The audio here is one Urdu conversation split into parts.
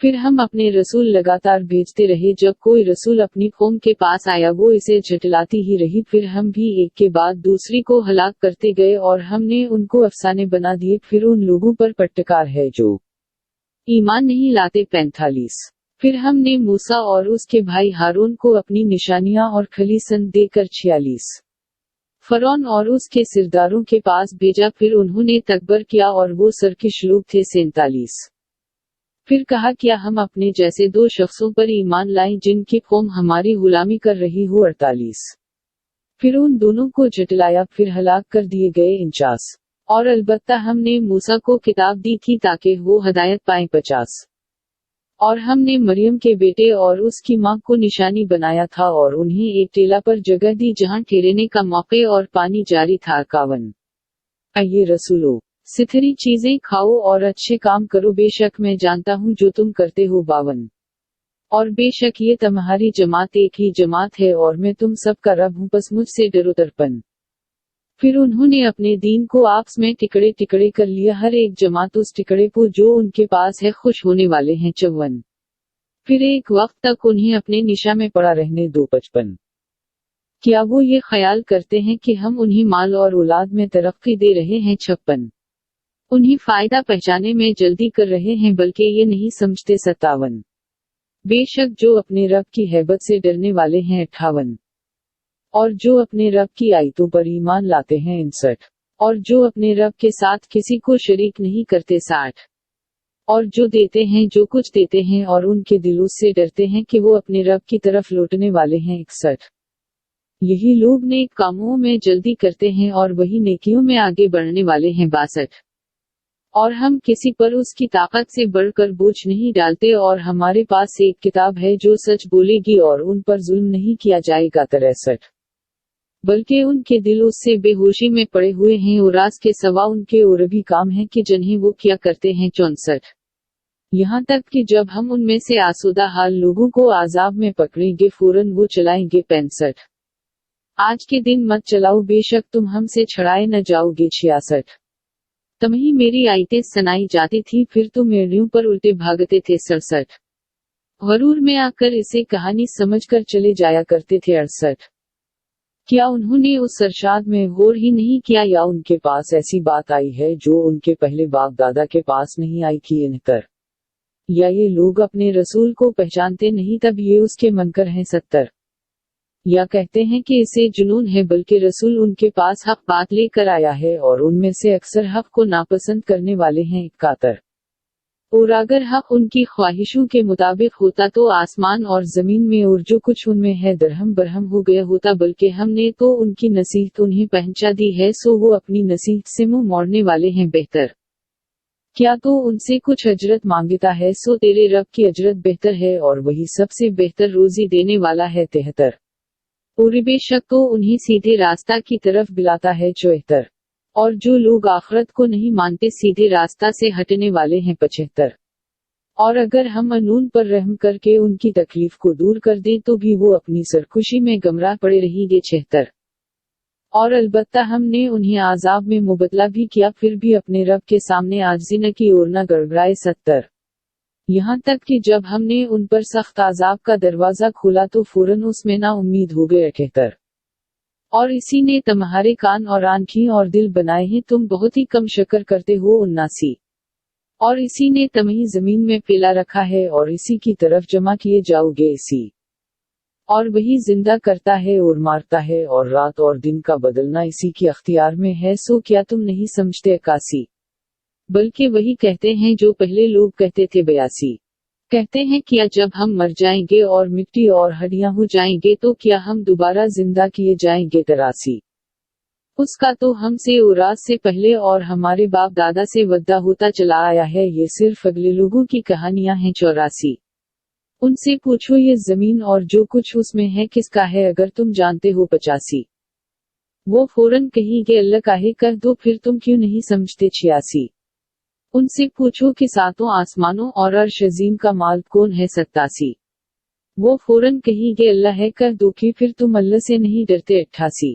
پھر ہم اپنے رسول لگاتار بھیجتے رہے، جب کوئی رسول اپنی قوم کے پاس آیا وہ اسے جھٹلاتی ہی رہی، پھر ہم بھی ایک کے بعد دوسری کو ہلاک کرتے گئے اور ہم نے ان کو افسانے بنا دیے، پھر ان لوگوں پر پٹکار ہے جو ایمان نہیں لاتے۔ 45 پھر ہم نے موسیٰ اور اس کے بھائی ہارون کو اپنی نشانیاں اور کھلی سند دے کر 46 فرعون اور اس کے سرداروں کے پاس بھیجا، پھر انہوں نے تکبر کیا اور وہ سرکش لوگ تھے۔ 47 پھر کہا کیا ہم اپنے جیسے دو شخصوں پر ایمان لائیں جن کی قوم ہماری غلامی کر رہی ہو۔ 48 پھر ان دونوں کو جھٹلایا، پھر ہلاک کر دیے گئے۔ 49 اور البتہ ہم نے موسیٰ کو کتاب دی تھی تاکہ وہ ہدایت پائیں۔ 50 اور ہم نے مریم کے بیٹے اور اس کی ماں کو نشانی بنایا تھا اور انہیں ایک ٹیلہ پر جگہ دی جہاں ٹھہرنے کا موقع اور پانی جاری تھا۔ 51 اے رسولو، ستھری چیزیں کھاؤ اور اچھے کام کرو، بے شک میں جانتا ہوں جو تم کرتے ہو۔ 52 اور بے شک یہ تمہاری جماعت ایک ہی جماعت ہے اور میں تم سب کا رب ہوں، پس مجھ سے ڈرو۔ 53 پھر انہوں نے اپنے دین کو آپس میں ٹکڑے ٹکڑے کر لیا، ہر ایک جماعت اس ٹکڑے کو جو ان کے پاس ہے خوش ہونے والے ہیں۔ 54 پھر ایک وقت تک انہیں اپنے نشا میں پڑا رہنے دو۔ 55 کیا وہ یہ خیال کرتے ہیں کہ ہم انہیں مال اور اولاد میں ترقی دے رہے ہیں؟ 56 انہیں فائدہ پہنچانے میں جلدی کر رہے ہیں بلکہ یہ نہیں سمجھتے۔ 57 بے شک جو اپنے رب کی ہیبت سے ڈرنے والے ہیں۔ 58 اور جو اپنے رب کی آیتوں پر ایمان لاتے ہیں۔ 59 اور جو اپنے رب کے ساتھ کسی کو شریک نہیں کرتے۔ 60 اور جو دیتے ہیں جو کچھ دیتے ہیں اور ان کے دل اس سے ڈرتے ہیں کہ وہ اپنے رب کی طرف لوٹنے والے ہیں۔ 61 یہی لوگ نیک کاموں میں جلدی کرتے ہیں اور وہی نیکیوں میں آگے بڑھنے والے ہیں۔ 62 اور ہم کسی پر اس کی طاقت سے بڑھ کر بوجھ نہیں ڈالتے اور ہمارے پاس ایک کتاب ہے جو سچ بولے گی اور ان پر ظلم نہیں کیا جائے گا۔ 63 بلکہ ان کے دل اس سے بے ہوشی میں پڑے ہوئے ہیں اور راز کے سوا ان کے اور بھی کام ہیں کہ جنہیں وہ کیا کرتے ہیں۔ 64 یہاں تک کہ جب ہم ان میں سے آسودہ حال لوگوں کو عذاب میں پکڑیں گے فوراً وہ چلائیں گے۔ 65 آج کے دن مت چلاؤ، بے شک تم ہم سے چھڑائے نہ جاؤ گے۔ 66 تمہیں میری آیتیں سنائی جاتی تھی پھر تم ایڑیوں پر الٹے بھاگتے تھے۔ 67 غرور میں آ کر اسے کہانی سمجھ کر چلے جایا کرتے تھے۔ 68 کیا انہوں نے اس ارشاد میں غور ہی نہیں کیا یا ان کے پاس ایسی بات آئی ہے جو ان کے پہلے باپ دادا کے پاس نہیں آئی تھی؟ 69 یا یہ لوگ اپنے رسول کو پہچانتے نہیں تب یہ اس کے منکر ہیں۔ 70 یا کہتے ہیں کہ اسے جنون ہے بلکہ رسول ان کے پاس حق بات لے کر آیا ہے اور ان میں سے اکثر حق کو ناپسند کرنے والے ہیں۔ 71 اور اگر حق ان کی خواہشوں کے مطابق ہوتا تو آسمان اور زمین میں اور جو کچھ ان میں ہے درہم برہم ہو گیا ہوتا، بلکہ ہم نے تو ان کی نصیحت انہیں پہنچا دی ہے سو وہ اپنی نصیحت سے منہ موڑنے والے ہیں۔ 72 کیا تو ان سے کچھ اجرت مانگتا ہے سو تیرے رب کی اجرت بہتر ہے اور وہی سب سے بہتر روزی دینے والا ہے۔ 73 اور بے شک تو انہیں سیدھے راستہ کی طرف بلاتا ہے۔ 74 اور جو لوگ آخرت کو نہیں مانتے سیدھے راستہ سے ہٹنے والے ہیں۔ 75 اور اگر ہم انون پر رحم کر کے ان کی تکلیف کو دور کر دیں تو بھی وہ اپنی سرخوشی میں گمراہ پڑے رہیں گے۔ 76 اور البتہ ہم نے انہیں عذاب میں مبتلا بھی کیا پھر بھی اپنے رب کے سامنے عاجزی نہ کی اور نہ گڑگڑائے۔ 70 یہاں تک کہ جب ہم نے ان پر سخت عذاب کا دروازہ کھولا تو فوراً اس میں نا امید ہو گئے۔ 78 اور اسی نے تمہارے کان اور آنکھیں اور دل بنائے ہیں، تم بہت ہی کم شکر کرتے ہو۔ 79 اور اسی نے تمہیں زمین میں پھیلا رکھا ہے اور اسی کی طرف جمع کیے جاؤ گے۔ اسی اور وہی زندہ کرتا ہے اور مارتا ہے اور رات اور دن کا بدلنا اسی کے اختیار میں ہے، سو کیا تم نہیں سمجھتے؟ 81 بلکہ وہی کہتے ہیں جو پہلے لوگ کہتے تھے۔ 82 کہتے ہیں کیا جب ہم مر جائیں گے اور مٹی اور ہڈیاں ہو جائیں گے تو کیا ہم دوبارہ زندہ کیے جائیں گے؟ 83 اس کا تو ہم سے اور آج سے پہلے اور ہمارے باپ دادا سے وعدہ ہوتا چلا آیا ہے، یہ صرف اگلے لوگوں کی کہانیاں ہیں۔ 84 ان سے پوچھو یہ زمین اور جو کچھ اس میں ہے کس کا ہے اگر تم جانتے ہو۔ 85 وہ فوراً کہیں گے اللہ کا ہے، کہہ دو پھر تم کیوں نہیں سمجھتے۔ 86 ان سے پوچھو کہ ساتوں آسمانوں اور عرش عظیم کا مالک کون ہے۔ 87 وہ فوراً کہیں گے اللہ ہے، کہہ دو کہ پھر تم اللہ سے نہیں ڈرتے۔ 88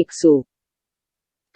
100,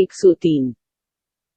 103।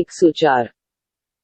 104।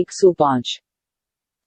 105।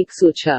106।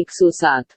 107।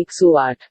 108।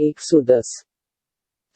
110।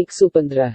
115।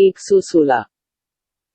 116।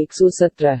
117।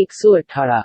118।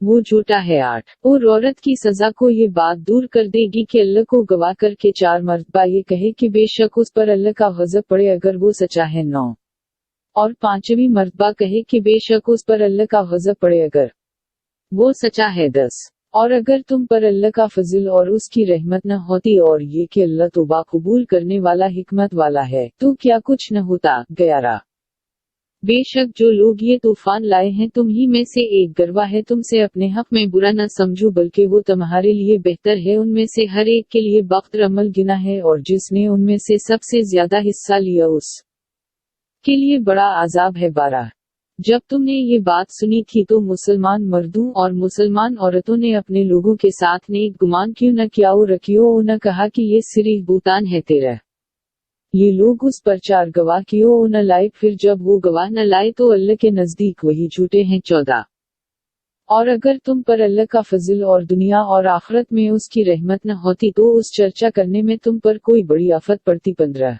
وہ جھوٹا ہے 8 اور عورت کی سزا کو یہ بات دور کر دے گی کہ اللہ کو گواہ کر کے 4 مرتبہ یہ کہے کہ بے شک اس پر اللہ کا غضب پڑے اگر وہ سچا ہے 9 اور 5ویں مرتبہ کہے کہ بے شک اس پر اللہ کا غضب پڑے اگر وہ سچا ہے 10 اور اگر تم پر اللہ کا فضل اور اس کی رحمت نہ ہوتی اور یہ کہ اللہ توبہ قبول کرنے والا حکمت والا ہے تو کیا کچھ نہ ہوتا 11 بے شک جو لوگ یہ طوفان لائے ہیں تم ہی میں سے ایک گروہ ہے تم سے اپنے حق میں برا نہ سمجھو بلکہ وہ تمہارے لیے بہتر ہے ان میں سے ہر ایک کے لیے بختر عمل گنا ہے اور جس نے ان میں سے سب سے زیادہ حصہ لیا اس کے لیے بڑا عذاب ہے 12 جب تم نے یہ بات سنی تھی تو مسلمان مردوں اور مسلمان عورتوں نے اپنے لوگوں کے ساتھ نیک گمان کیوں نہ کیا اور رکھیو نہ کہا کہ یہ صریح بہتان ہے 13 یہ لوگ اس پر 4 گواہ کیوں نہ لائے پھر جب وہ گواہ نہ لائے تو اللہ کے نزدیک وہی جھوٹے ہیں 14 اور اگر تم پر اللہ کا فضل اور دنیا اور آخرت میں اس کی رحمت نہ ہوتی تو اس چرچا کرنے میں تم پر کوئی بڑی آفت پڑتی 15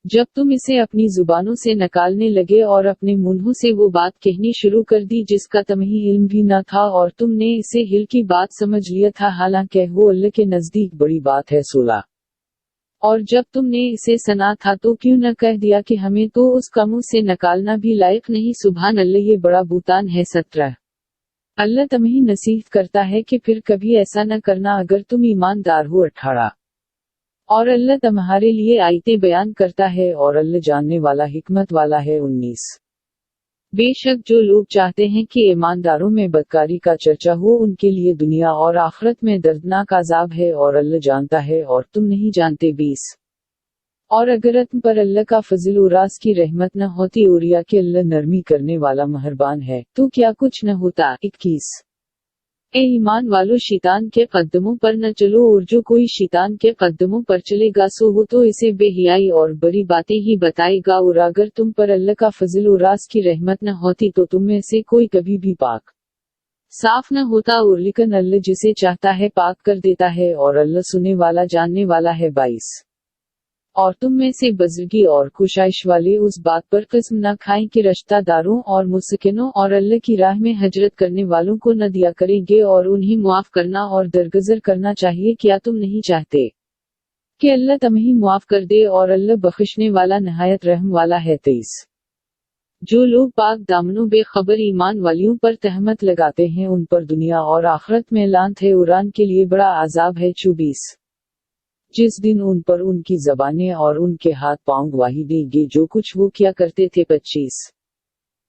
جب تم اسے اپنی زبانوں سے نکالنے لگے اور اپنے منہوں سے وہ بات کہنی شروع کر دی جس کا تمہیں علم بھی نہ تھا اور تم نے اسے ہل کی بات سمجھ لیا تھا حالانکہ وہ اللہ کے نزدیک بڑی بات ہے 16 اور جب تم نے اسے سنا تھا تو کیوں نہ کہہ دیا کہ ہمیں تو اس کا منہ سے نکالنا بھی لائق نہیں سبحان اللہ یہ بڑا بہتان ہے 17 اللہ تمہیں نصیحت کرتا ہے کہ پھر کبھی ایسا نہ کرنا اگر تم ایماندار ہو 18 اور اللہ تمہارے لیے آیتیں بیان کرتا ہے اور اللہ جاننے والا حکمت والا ہے 19 بے شک جو لوگ چاہتے ہیں کہ ایمانداروں میں بدکاری کا چرچا ہو ان کے لیے دنیا اور آخرت میں دردناک عذاب ہے اور اللہ جانتا ہے اور تم نہیں جانتے 20 اور اگر تم پر اللہ کا فضل و راز کی رحمت نہ ہوتی اور یا کہ اللہ نرمی کرنے والا مہربان ہے تو کیا کچھ نہ ہوتا 21 اے ایمان والو شیطان کے قدموں پر نہ چلو اور جو کوئی شیطان کے قدموں پر چلے گا سو وہ تو اسے بے حیائی اور بری باتیں ہی بتائے گا اور اگر تم پر اللہ کا فضل و راز کی رحمت نہ ہوتی تو تم میں سے کوئی کبھی بھی پاک صاف نہ ہوتا اور لیکن اللہ جسے چاہتا ہے پاک کر دیتا ہے اور اللہ سننے والا جاننے والا ہے 22 اور تم میں سے بزرگی اور کوشش والے اس بات پر قسم نہ کھائیں کہ رشتہ داروں اور مسکنوں اور اللہ کی راہ میں ہجرت کرنے والوں کو نہ دیا کریں گے اور انہیں معاف کرنا اور درگزر کرنا چاہیے کیا تم نہیں چاہتے کہ اللہ تمہیں معاف کر دے اور اللہ بخشنے والا نہایت رحم والا ہے 23 جو لوگ پاک دامنوں بے خبر ایمان والیوں پر تہمت لگاتے ہیں ان پر دنیا اور آخرت میں لعنت ہے اور کے لیے بڑا عذاب ہے 24 جس دن ان پر ان کی زبانیں اور ان کے ہاتھ پاؤں گواہی دیں گے جو کچھ وہ کیا کرتے تھے 25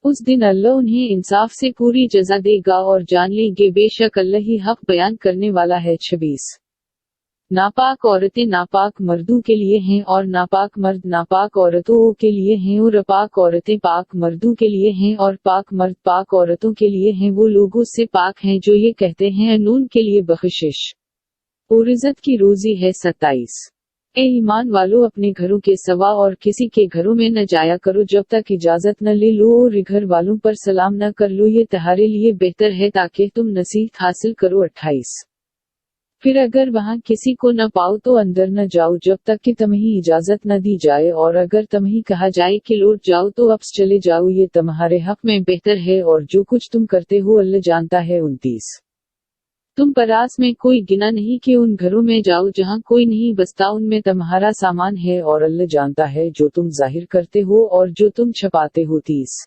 اس دن اللہ انہیں انصاف سے پوری جزا دے گا اور جان لیں گے بے شک اللہ ہی حق بیان کرنے والا ہے 26 ناپاک عورتیں ناپاک مردوں کے لیے ہیں اور ناپاک مرد ناپاک عورتوں کے لیے ہیں اور پاک عورتیں پاک مردوں کے لیے ہیں اور پاک مرد پاک عورتوں کے لیے ہیں وہ لوگ اس سے پاک ہیں جو یہ کہتے ہیں نون کے لیے بخشش اور عزت کی روزی ہے 27 اے ایمان والو اپنے گھروں کے سوا اور کسی کے گھروں میں نہ جایا کرو جب تک اجازت نہ لے لو اور گھر والوں پر سلام نہ کر لو یہ تمہارے لیے بہتر ہے تاکہ تم نصیحت حاصل کرو 28 پھر اگر وہاں کسی کو نہ پاؤ تو اندر نہ جاؤ جب تک کہ تمہیں اجازت نہ دی جائے اور اگر تمہیں کہا جائے کہ لوٹ جاؤ تو اب چلے جاؤ یہ تمہارے حق میں بہتر ہے اور جو کچھ تم کرتے ہو اللہ جانتا ہے 29 تم پراس میں کوئی گنا نہیں کہ ان گھروں میں جاؤ جہاں کوئی نہیں بستا ان میں تمہارا سامان ہے اور اللہ جانتا ہے جو تم ظاہر کرتے ہو اور جو تم چھپاتے ہو 30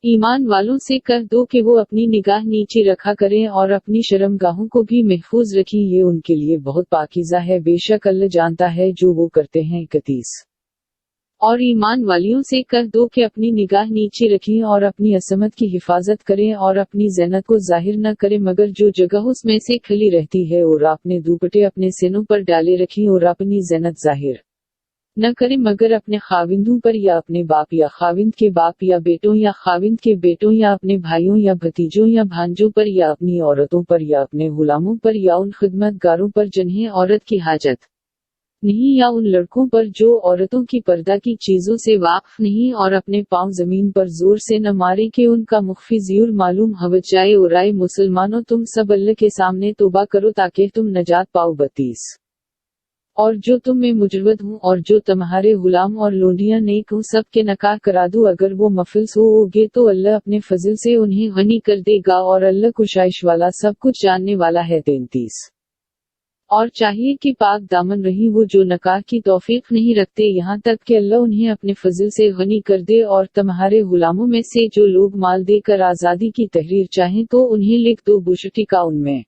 ایمان والوں سے کر دو کہ وہ اپنی نگاہ نیچے رکھا کریں اور اپنی شرمگاہوں کو بھی محفوظ رکھیں یہ ان کے لیے بہت پاکیزہ ہے بے شک اللہ جانتا ہے جو وہ کرتے ہیں 31 اور ایمان والیوں سے کر دو کہ اپنی نگاہ نیچے رکھیں اور اپنی عصمت کی حفاظت کریں اور اپنی زینت کو ظاہر نہ کریں مگر جو جگہ اس میں سے کھلی رہتی ہے اور اپنے دوپٹے اپنے سینوں پر ڈالے رکھیں اور اپنی زینت ظاہر نہ کریں مگر اپنے خاوندوں پر یا اپنے باپ یا خاوند کے باپ یا بیٹوں یا خاوند کے بیٹوں یا اپنے بھائیوں یا بھتیجوں یا بھانجوں پر یا اپنی عورتوں پر یا اپنے غلاموں پر یا ان خدمت گاروں پر جنہیں عورت کی حاجت نہیں یا ان لڑکوں پر جو عورتوں کی پردہ کی چیزوں سے واقف نہیں اور اپنے پاؤں زمین پر زور سے نہ مارے کہ ان کا مخفی زیور معلوم ہو جائے اور آئے مسلمانوں تم سب اللہ کے سامنے توبہ کرو تاکہ تم نجات پاؤ 32 اور جو تم میں مجرد ہوں اور جو تمہارے غلام اور لونڈیاں نیک ہوں سب کے نکاح کرا دو، اگر وہ مفلس ہو گے تو اللہ اپنے فضل سے انہیں غنی کر دے گا، اور اللہ کشائش والا سب کچھ جاننے والا ہے۔ 33 اور چاہیے کہ پاک دامن رہی وہ جو نکاح کی توفیق نہیں رکھتے یہاں تک کہ اللہ انہیں اپنے فضل سے غنی کر دے، اور تمہارے غلاموں میں سے جو لوگ مال دے کر آزادی کی تحریر چاہیں تو انہیں لکھ دو، بشٹی کا ان میں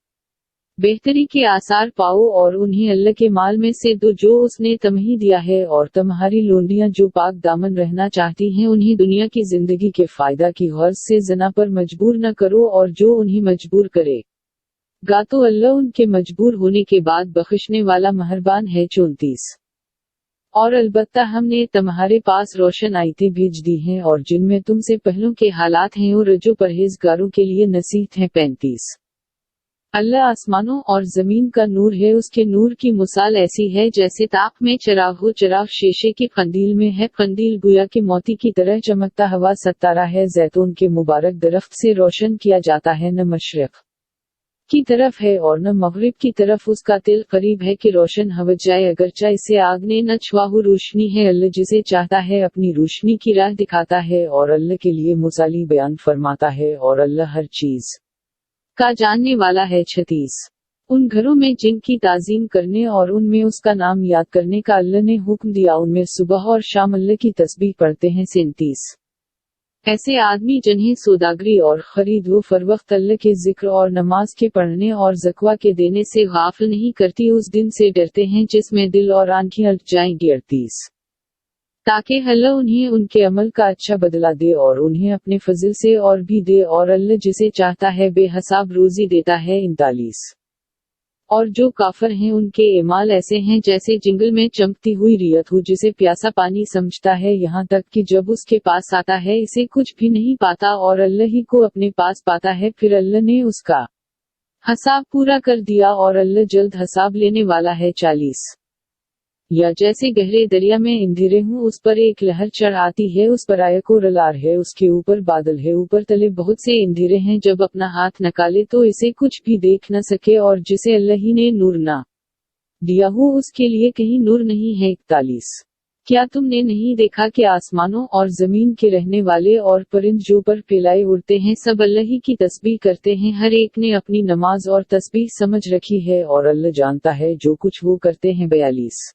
بہتری کے آثار پاؤ، اور انہیں اللہ کے مال میں سے دو جو اس نے تمہیں دیا ہے، اور تمہاری لونڈیاں جو پاک دامن رہنا چاہتی ہیں انہیں دنیا کی زندگی کے فائدہ کی غرض سے زنا پر مجبور نہ کرو، اور جو انہیں مجبور کرے گا تو اللہ ان کے مجبور ہونے کے بعد بخشنے والا مہربان ہے۔ 34 اور البتہ ہم نے تمہارے پاس روشن آیتیں بھیج دی ہیں اور جن میں تم سے پہلوں کے حالات ہیں اور جو پرہیزگاروں کے لیے نصیحت ہیں۔ 35 اللہ آسمانوں اور زمین کا نور ہے، اس کے نور کی مثال ایسی ہے جیسے طاق میں چراغ ہو، چراغ شیشے کی قندیل میں ہے، قندیل گویا کہ موتی کی طرح چمکتا ہوا ستارہ ہے، زیتون کے مبارک درخت سے روشن کیا جاتا ہے، نہ مشرق کی طرف ہے اور نہ مغرب کی طرف، اس کا تل قریب ہے کہ روشن ہو جائے اگرچہ اسے آگ نے نہ چھوا ہو، روشنی ہے، اللہ جسے چاہتا ہے اپنی روشنی کی راہ دکھاتا ہے، اور اللہ کے لیے مثالی بیان فرماتا ہے، اور اللہ ہر چیز کا جاننے والا ہے۔ 36 ان گھروں میں جن کی تعظیم کرنے اور ان میں اس کا نام یاد کرنے کا اللہ نے حکم دیا، ان میں صبح اور شام اللہ کی تسبیح پڑھتے ہیں۔ 37 ایسے آدمی جنہیں سوداگری اور خرید و فروخت اللہ کے ذکر اور نماز کے پڑھنے اور زکوہ کے دینے سے غافل نہیں کرتی، اس دن سے ڈرتے ہیں جس میں دل اور آنکھیں الٹ جائیں گی۔ 38 تاکہ اللہ انہیں ان کے عمل کا اچھا بدلہ دے اور انہیں اپنے فضل سے اور بھی دے، اور اللہ جسے چاہتا ہے بے حساب روزی دیتا ہے۔ 39 اور جو کافر ہیں ان کے اعمال ایسے ہیں جیسے جنگل میں چمکتی ہوئی ریت ہو جسے پیاسا پانی سمجھتا ہے، یہاں تک کہ جب اس کے پاس آتا ہے اسے کچھ بھی نہیں پاتا، اور اللہ ہی کو اپنے پاس پاتا ہے، پھر اللہ نے اس کا حساب پورا کر دیا، اور اللہ جلد حساب لینے والا ہے۔ 40 یا جیسے گہرے دریا میں اندھیرے ہوں، اس پر ایک لہر چڑھ آتی ہے، اس پر آیا کو رلار ہے، اس کے اوپر بادل ہے، اوپر تلے بہت سے اندھیرے ہیں، جب اپنا ہاتھ نکالے تو اسے کچھ بھی دیکھ نہ سکے، اور جسے اللہ ہی نے نور نہ دیا ہو اس کے لیے کہیں نور نہیں ہے۔ 41 کیا تم نے نہیں دیکھا کہ آسمانوں اور زمین کے رہنے والے اور پرند جو پر پھیلائے اڑتے ہیں سب اللہ ہی کی تسبیح کرتے ہیں، ہر ایک نے اپنی نماز اور تسبیح سمجھ رکھی ہے، اور اللہ جانتا ہے جو کچھ وہ کرتے ہیں۔ 42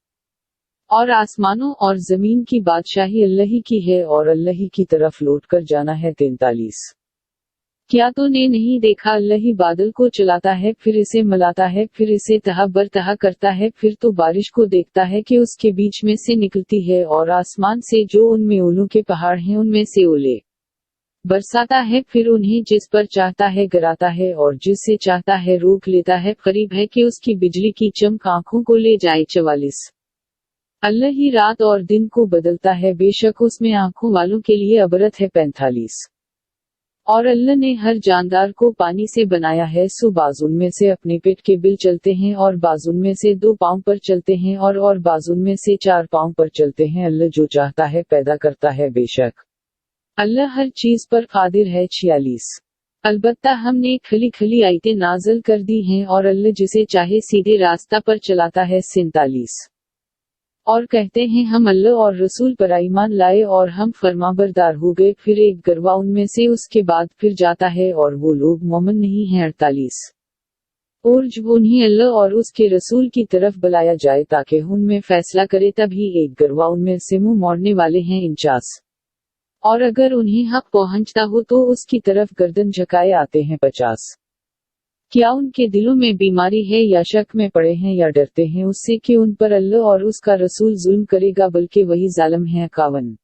اور آسمانوں اور زمین کی بادشاہی اللہ ہی کی ہے، اور اللہ ہی کی طرف لوٹ کر جانا ہے۔ 43 کیا تو نے نہیں دیکھا اللہ ہی بادل کو چلاتا ہے، پھر اسے ملاتا ہے، پھر اسے تہا بر تہا کرتا ہے، پھر تو بارش کو دیکھتا ہے کہ اس کے بیچ میں سے نکلتی ہے، اور آسمان سے جو ان میں اولوں کے پہاڑ ہیں ان میں سے اولے برساتا ہے، پھر انہیں جس پر چاہتا ہے گراتا ہے، اور جس سے چاہتا ہے روک لیتا ہے، قریب ہے کہ اس کی بجلی کی چمک آنکھوں کو لے جائے۔ 44 اللہ ہی رات اور دن کو بدلتا ہے، بے شک اس میں آنکھوں والوں کے لیے عبرت ہے۔ 45 اور اللہ نے ہر جاندار کو پانی سے بنایا ہے، سو بعض ان میں سے اپنے پیٹ کے بل چلتے ہیں، اور بعض ان میں سے 2 پاؤں پر چلتے ہیں، اور بعض ان میں سے 4 پاؤں پر چلتے ہیں، اللہ جو چاہتا ہے پیدا کرتا ہے، بے شک اللہ ہر چیز پر قادر ہے۔ 46 البتہ ہم نے کھلی کھلی آیتیں نازل کر دی ہیں، اور اللہ جسے چاہے سیدھے راستہ پر چلاتا ہے۔ 47 اور کہتے ہیں ہم اللہ اور رسول پر ایمان لائے اور ہم فرمانبردار ہو گئے، پھر ایک گروہ ان میں سے اس کے بعد پھر جاتا ہے اور وہ لوگ مومن نہیں ہیں۔ 48 اور جب انہیں اللہ اور اس کے رسول کی طرف بلایا جائے تاکہ ان میں فیصلہ کرے، تب ہی ایک گروہ ان میں سے منہ موڑنے والے ہیں۔ 49 اور اگر انہیں حق پہنچتا ہو تو اس کی طرف گردن جھکائے آتے ہیں۔ 50 کیا ان کے دلوں میں بیماری ہے یا شک میں پڑے ہیں یا ڈرتے ہیں اس سے کہ ان پر اللہ اور اس کا رسول ظلم کرے گا، بلکہ وہی ظالم ہے۔ 51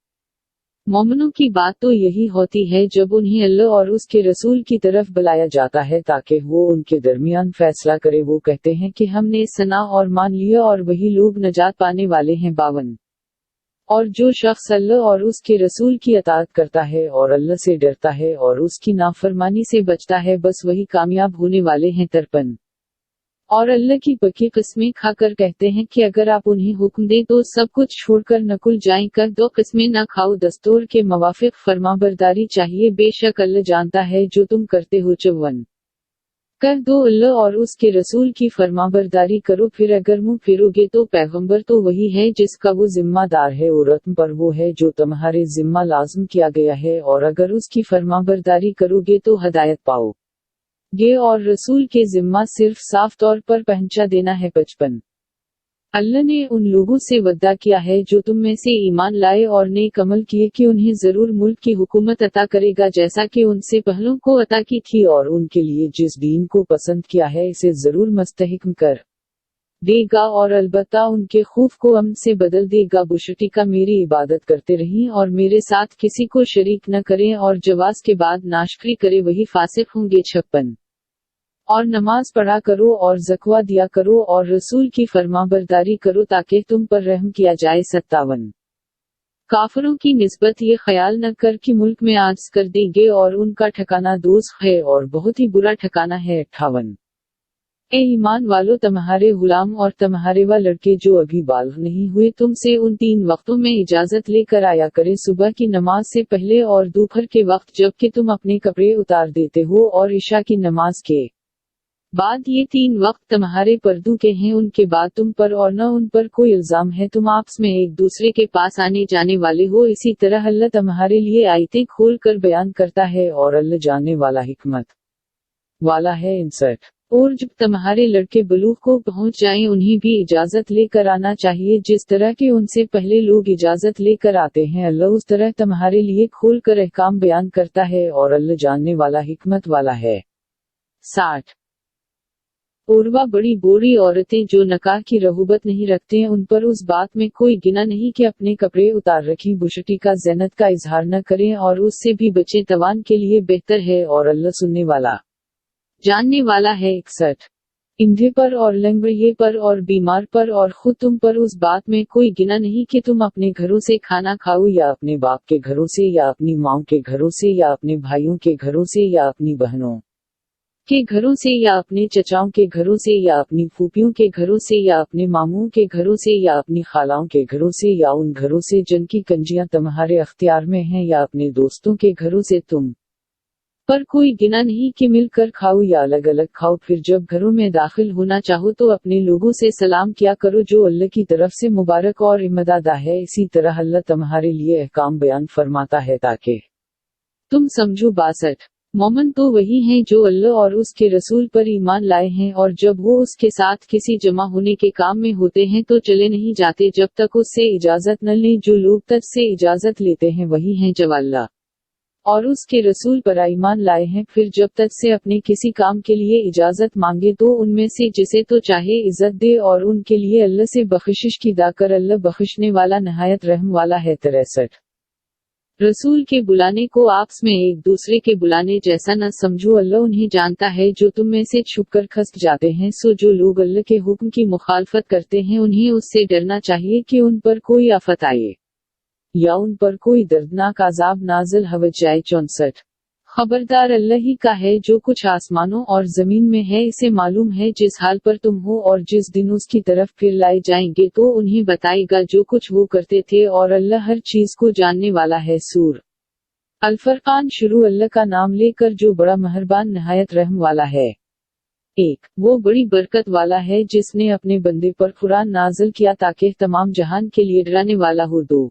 مومنوں کی بات تو یہی ہوتی ہے جب انہیں اللہ اور اس کے رسول کی طرف بلایا جاتا ہے تاکہ وہ ان کے درمیان فیصلہ کرے، وہ کہتے ہیں کہ ہم نے سنا اور مان لیا، اور وہی لوگ نجات پانے والے ہیں۔ 52 اور جو شخص اللہ اور اس کے رسول کی اطاعت کرتا ہے اور اللہ سے ڈرتا ہے اور اس کی نافرمانی سے بچتا ہے، بس وہی کامیاب ہونے والے ہیں۔ 53 اور اللہ کی پکی قسمیں کھا کر کہتے ہیں کہ اگر آپ انہیں حکم دیں تو سب کچھ چھوڑ کر نکل جائیں، کر دو قسمیں نہ کھاؤ، دستور کے موافق فرمانبرداری چاہیے، بے شک اللہ جانتا ہے جو تم کرتے ہو۔ 54 کر دو اللہ اور اس کے رسول کی فرمانبرداری کرو، پھر اگر منہ پھیرو گے تو پیغمبر تو وہی ہے جس کا وہ ذمہ دار ہے، اور تم پر وہ ہے جو تمہارے ذمہ لازم کیا گیا ہے، اور اگر اس کی فرمانبرداری کرو گے تو ہدایت پاؤ گے، اور رسول کے ذمہ صرف صاف طور پر پہنچا دینا ہے۔ 55 اللہ نے ان لوگوں سے وعدہ کیا ہے جو تم میں سے ایمان لائے اور نیک عمل کیے کہ انہیں ضرور ملک کی حکومت عطا کرے گا جیسا کہ ان سے پہلوں کو عطا کی تھی، اور ان کے لیے جس دین کو پسند کیا ہے اسے ضرور مستحکم کر دے گا، اور البتہ ان کے خوف کو امن سے بدل دے گا۔ بشٹی کا میری عبادت کرتے رہیں اور میرے ساتھ کسی کو شریک نہ کریں، اور جواز کے بعد ناشکری کرے وہی فاسق ہوں گے۔ 56 اور نماز پڑھا کرو اور زکوہ دیا کرو اور رسول کی فرمانبرداری کرو تاکہ تم پر رحم کیا جائے۔ 57 کافروں کی نسبت یہ خیال نہ کر کہ ملک میں عاجز کر دیں گے، اور ان کا ٹھکانہ دوزخ ہے اور بہت ہی برا ٹھکانہ ہے۔ 58 اے ایمان والو، تمہارے غلام اور تمہارے وہ لڑکے جو ابھی بالغ نہیں ہوئے تم سے ان 3 وقتوں میں اجازت لے کر آیا کریں، صبح کی نماز سے پہلے اور دوپہر کے وقت جب کہ تم اپنے کپڑے اتار دیتے ہو، اور عشاء کی نماز کے بعد۔ یہ 3 وقت تمہارے پردوں کے ہیں، ان کے بعد تم پر اور نہ ان پر کوئی الزام ہے، تم آپس میں ایک دوسرے کے پاس آنے جانے والے ہو۔ اسی طرح اللہ تمہارے لیے آیتیں کھول کر بیان کرتا ہے، اور اللہ جاننے والا حکمت والا ہے۔ 59 اور جب تمہارے لڑکے بلوغ کو پہنچ جائیں انہیں بھی اجازت لے کر آنا چاہیے، جس طرح کہ ان سے پہلے لوگ اجازت لے کر آتے ہیں، اللہ اس طرح تمہارے لیے کھول کر احکام بیان کرتا ہے، اور اللہ جاننے والا حکمت والا ہے۔ 60 اور وہ بڑی بوڑھی عورتیں جو نکاح کی رغبت نہیں رکھتے ہیں ان پر اس بات میں کوئی گناہ نہیں کہ اپنے کپڑے اتار رکھیں، بشٹی کا زینت کا اظہار نہ کریں اور اس سے بھی بچیں، توان کے لیے بہتر ہے، اور اللہ سننے والا جاننے والا ہے۔ 61 اندھے پر اور لنگڑے پر اور بیمار پر اور خود تم پر اس بات میں کوئی گناہ نہیں کہ تم اپنے گھروں سے کھانا کھاؤ، یا اپنے باپ کے گھروں سے، یا اپنی ماؤں کے گھروں سے، یا اپنے بھائیوں کے گھروں سے، یا اپنی بہنوں کے گھروں سے، یا اپنے چچاؤں کے گھروں سے، یا اپنی پھوپھیوں کے گھروں سے، یا اپنے ماموں کے گھروں سے، یا اپنی خالاؤں کے گھروں سے، یا ان گھروں سے جن کی کنجیاں تمہارے اختیار میں ہیں، یا اپنے دوستوں کے گھروں سے۔ تم پر کوئی گناہ نہیں کہ مل کر کھاؤ یا الگ الگ کھاؤ، پھر جب گھروں میں داخل ہونا چاہو تو اپنے لوگوں سے سلام کیا کرو جو اللہ کی طرف سے مبارک اور امدادہ ہے۔ اسی طرح اللہ تمہارے لیے احکام بیان فرماتا ہے تاکہ تم سمجھو۔ 62 مومن تو وہی ہیں جو اللہ اور اس کے رسول پر ایمان لائے ہیں، اور جب وہ اس کے ساتھ کسی جمع ہونے کے کام میں ہوتے ہیں تو چلے نہیں جاتے جب تک اس سے اجازت نہ لیں۔ جو لوگ تجھ سے اجازت لیتے ہیں وہی ہیں جو اللہ اور اس کے رسول پر ایمان لائے ہیں، پھر جب تجھ سے اپنے کسی کام کے لیے اجازت مانگے تو ان میں سے جسے تو چاہے عزت دے، اور ان کے لیے اللہ سے بخشش کی دا کر، اللہ بخشنے والا نہایت رحم والا ہے۔ 63 رسول کے بلانے کو آپس میں ایک دوسرے کے بلانے جیسا نہ سمجھو، اللہ انہیں جانتا ہے جو تم میں سے چھپ کر کھسک جاتے ہیں، سو جو لوگ اللہ کے حکم کی مخالفت کرتے ہیں انہیں اس سے ڈرنا چاہیے کہ ان پر کوئی آفت آئے یا ان پر کوئی دردناک عذاب نازل ہو جائے۔ 64 خبردار اللہ ہی کا ہے جو کچھ آسمانوں اور زمین میں ہے، اسے معلوم ہے جس حال پر تم ہو، اور جس دن اس کی طرف پھر لائے جائیں گے تو انہیں بتائے گا جو کچھ وہ کرتے تھے، اور اللہ ہر چیز کو جاننے والا ہے۔ سور الفرقان شروع اللہ کا نام لے کر جو بڑا مہربان نہایت رحم والا ہے۔ 1 وہ بڑی برکت والا ہے جس نے اپنے بندے پر قرآن نازل کیا تاکہ تمام جہان کے لیے ڈرانے والا ہو۔ 2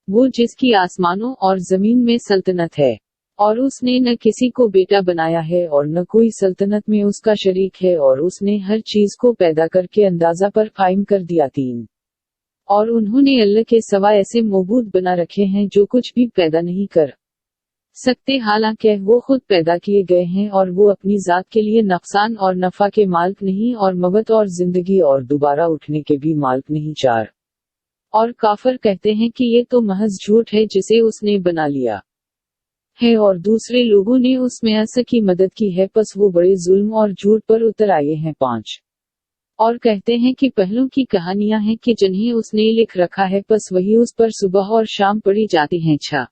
وہ جس کی آسمانوں اور زمین میں سلطنت ہے، اور اس نے نہ کسی کو بیٹا بنایا ہے اور نہ کوئی سلطنت میں اس کا شریک ہے، اور اس نے ہر چیز کو پیدا کر کے اندازہ پر قائم کر دیا۔ 3 اور انہوں نے اللہ کے سوا ایسے معبود بنا رکھے ہیں جو کچھ بھی پیدا نہیں کر سکتے، حالانکہ وہ خود پیدا کیے گئے ہیں، اور وہ اپنی ذات کے لیے نقصان اور نفع کے مالک نہیں، اور موت اور زندگی اور دوبارہ اٹھنے کے بھی مالک نہیں۔ 4 اور کافر کہتے ہیں کہ یہ تو محض جھوٹ ہے جسے اس نے بنا لیا ہے، اور دوسرے لوگوں نے اس میں اس کی مدد کی ہے، پس وہ بڑے ظلم اور جھوٹ پر اتر آئے ہیں۔ 5 اور کہتے ہیں کہ پہلوں کی کہانیاں ہیں کہ جنہیں اس نے لکھ رکھا ہے، پس وہی اس پر صبح اور شام پڑھی جاتی ہیں۔ 6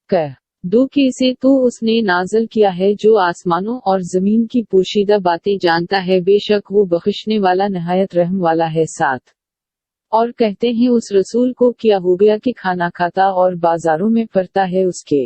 کہہ دو کہ اسے تو اس نے نازل کیا ہے جو آسمانوں اور زمین کی پوشیدہ باتیں جانتا ہے، بے شک وہ بخشنے والا نہایت رحم والا ہے۔ 7 اور کہتے ہیں اس رسول کو کیا ہو گیا کہ کھانا کھاتا اور بازاروں میں پھرتا ہے، اس کے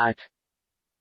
8